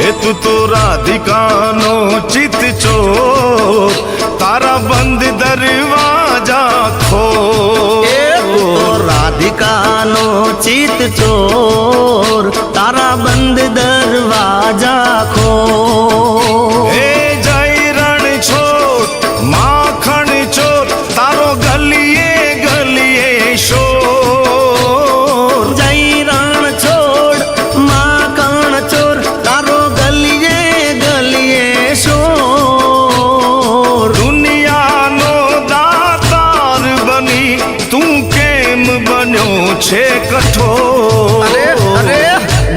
એ તું તો રાધિકાનો ચિત ચોર, તારા બંધ દરવાજા ખોલ. એ તું તો રાધિકાનો ચિત ચોર, તારા બંધ દરવાજા ખોલ. એ જય રણ છોડ માખણ ચોર, તારો ગલીએ ગલીએ શોર. જય રણ છોડ માખણ ચોર, તારો ગલીએ ગલીએ શોર. દુનિયાનો દાતાર બની તું કેમ બન્યો છે કઠોર.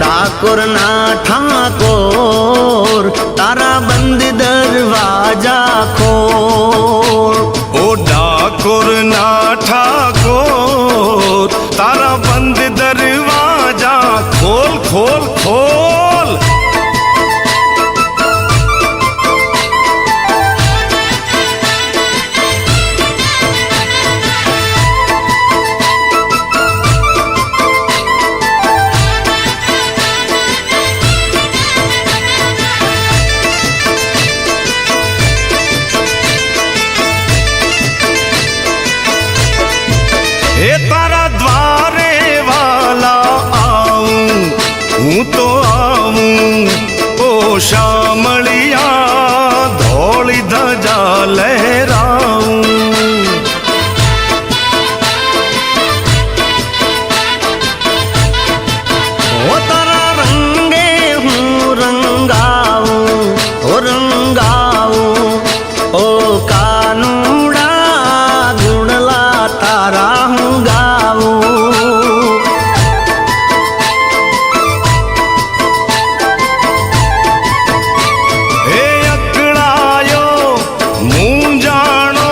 ડાકોર ના ઠાકોર, તારા બંધ દરવાજા ખોલ. ઓ ડાકોર ના ઠાકોર, તારા બંધ દરવાજા ખોલ ખોલ ખોલ. એ તારા દ્વારે વાલા આવું, હું તો આવું. ઓ શામળિયા ધોળી ધજા લહેરાવું. ઓ તારા રંગે હું રંગાવું, ઓ રંગાવું. ઓ કાનુડા ગુણલા તારા હું ગાવું. હે અકળાયો મૂંઝાણો,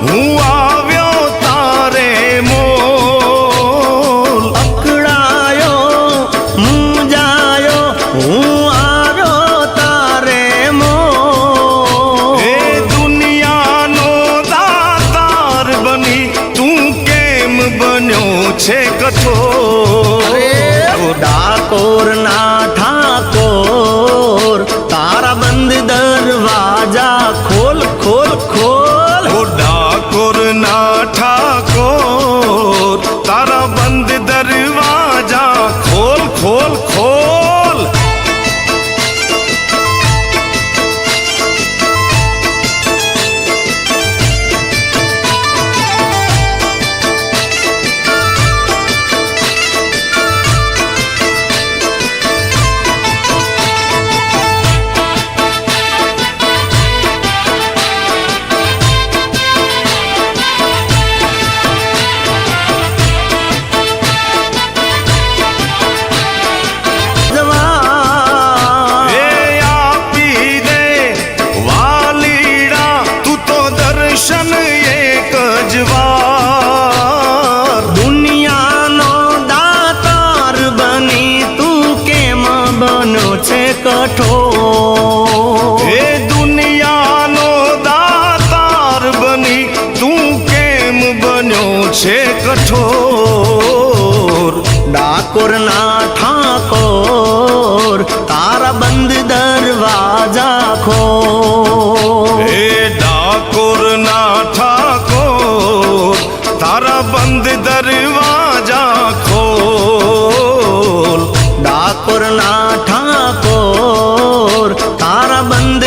હું આવ્યો તારે મોલ. અકળાયો મૂંઝાયો, હું આવ્યો તારે મોલ. એ દુનિયાનો દાતાર બની તું કેમ બન્યો છે કઠોર. ડાકોર ના ઠાકોર, તારા બંધ દરવાજા ખોલ ખોલ ખોલ. ઓ ડાકોર ના ઠાકોર, તારા બંધ દરવાજા ખોલ ખોલ ખોલ. એ આપી દે વાલીડા, તું તો દર્શન એક જ વાર. દુનિયાનો દાતાર બની તું કેમ બન્યો છે કઠોર. એ દુનિયાનો દાતાર બની તું કેમ બન્યો છે કઠોર. ડાકોર ના ઠાકોર, તારા બંધ દરવાજા ખોલ. એ ડાકોર ના ઠાકોર, તારા બંધ દરવાજા ખોલ. ડાકોર ના ઠાકોર, તારા બંધ